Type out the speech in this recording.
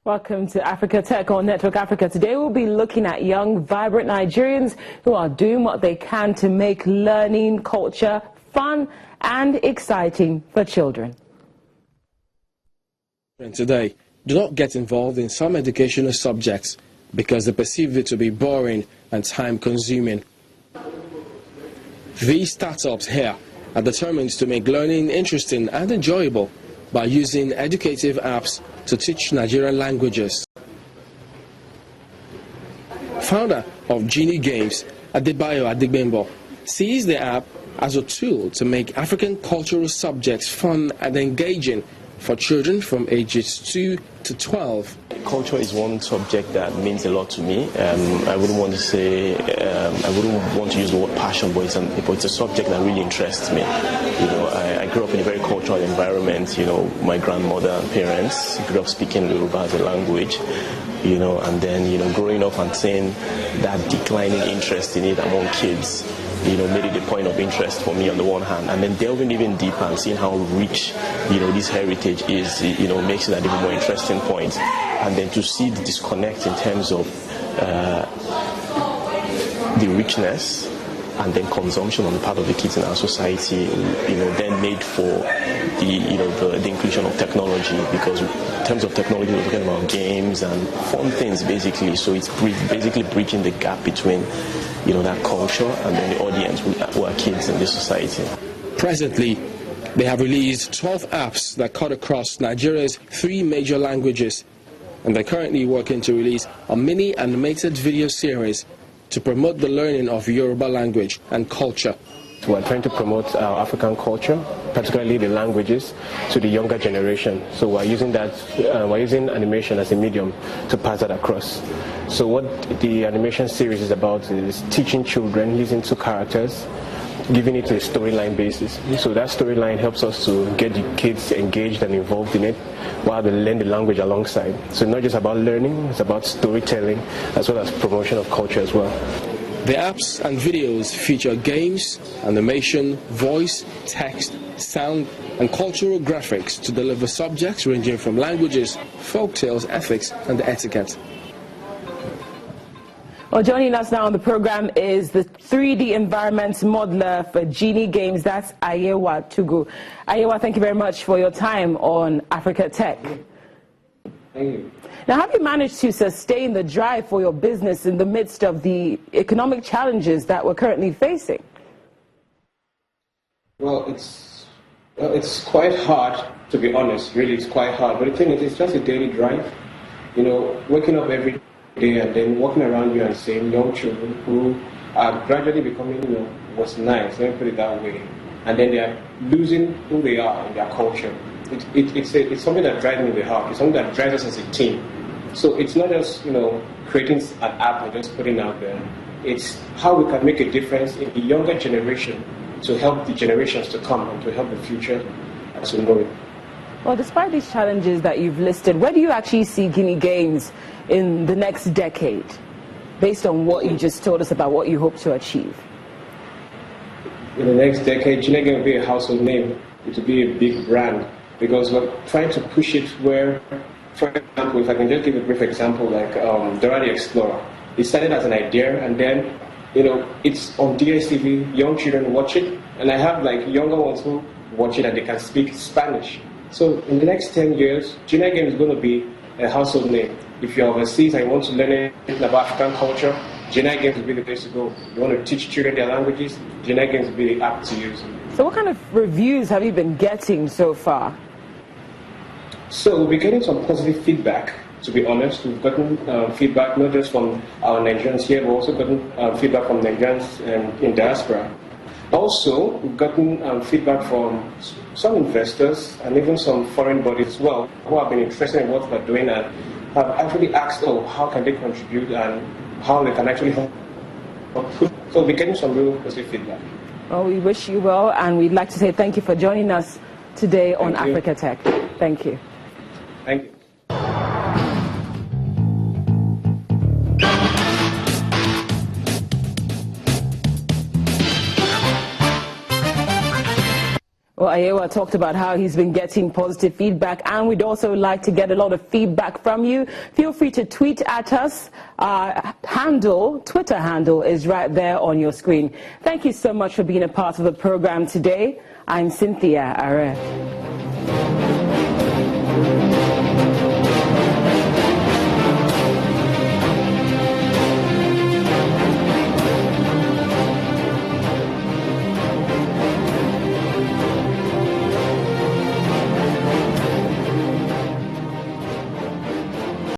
Welcome to Africa Tech on Network Africa. Today we'll be looking at young, vibrant Nigerians who are doing what they can to make learning, culture, fun and exciting for children. Today, do not get involved in some educational subjects because they perceive it to be boring and time-consuming. These startups here are determined to make learning interesting and enjoyable by using educative apps to teach Nigerian languages. Founder of Genie Games, Adebayo Adigbembo, sees the app as a tool to make African cultural subjects fun and engaging for children from ages 2 to 12. Culture is one subject that means a lot to me. I wouldn't want to say, I wouldn't want to use the word passion, but it's a subject that really interests me. You know, I grew up in a very cultural environment. You know, my grandmother and parents grew up speaking Yoruba as a language. You know, and then, you know, growing up and seeing that declining interest in it among kids, you know, made it a point of interest for me on the one hand, and then delving even deeper and seeing how rich, you know, this heritage is, you know, makes it an even more interesting point. And then to see the disconnect in terms of the richness and then consumption on the part of the kids in our society, you know, then made for the, you know, the inclusion of technology, because in terms of technology we're talking about games and fun things basically, so it's basically bridging the gap between, you know, that culture and then the audience who are kids in this society. Presently, they have released 12 apps that cut across Nigeria's 3 major languages, and they're currently working to release a mini animated video series to promote the learning of Yoruba language and culture. We're trying to promote our African culture, particularly the languages, to the younger generation. So we're using animation as a medium to pass that across. So what the animation series is about is teaching children using 2 characters, giving it a storyline basis. So that storyline helps us to get the kids engaged and involved in it while they learn the language alongside. So not just about learning, it's about storytelling as well as promotion of culture as well. The apps and videos feature games, animation, voice, text, sound and cultural graphics to deliver subjects ranging from languages, folktales, ethics and etiquette. Well, joining us now on the program is the 3D environments modeler for Genie Games, that's Ayewa Tugu. Ayewa, thank you very much for your time on Africa Tech. Thank you. Now, have you managed to sustain the drive for your business in the midst of the economic challenges that we're currently facing? Well, it's quite hard, to be honest. Really, it's quite hard. But the thing is, it's just a daily drive. You know, waking up every day and then walking around you and seeing young children who are gradually becoming, you know, what's nice, let me put it that way. And then they are losing who they are in their culture. It's something that drives me in the heart. It's something that drives us as a team. So it's not just, you know, creating an app and just putting it out there. It's how we can make a difference in the younger generation to help the generations to come and to help the future as we know it. Well, despite these challenges that you've listed, where do you actually see Genie Games in the next decade, based on what you just told us about what you hope to achieve? In the next decade, Genie Games will be a household name. It will be a big brand, because we're trying to push it where, for example, if I can just give a brief example, like Dora the Explorer. It started as an idea, and then, you know, it's on DSTV, young children watch it, and I have like younger ones who watch it and they can speak Spanish. So in the next 10 years, Genie Games is going to be a household name. If you're overseas and you want to learn anything about African culture, Genie Games will be the place to go. You want to teach children their languages, Genie Games will be the app to use. So what kind of reviews have you been getting so far? So we're getting some positive feedback, to be honest. We've gotten feedback not just from our Nigerians here, but also gotten feedback from Nigerians in diaspora. Also, we've gotten feedback from some investors and even some foreign bodies as well who have been interested in what we're doing and have actually asked, oh, how can they contribute and how they can actually help. So we're getting some real positive feedback. Well, we wish you well, and we'd like to say thank you for joining us today on Africa Tech. Thank you. Thank you. Well, Ayewa talked about how he's been getting positive feedback, and we'd also like to get a lot of feedback from you. Feel free to tweet at us. Our Twitter handle is right there on your screen. Thank you so much for being a part of the program today. I'm Cynthia Are.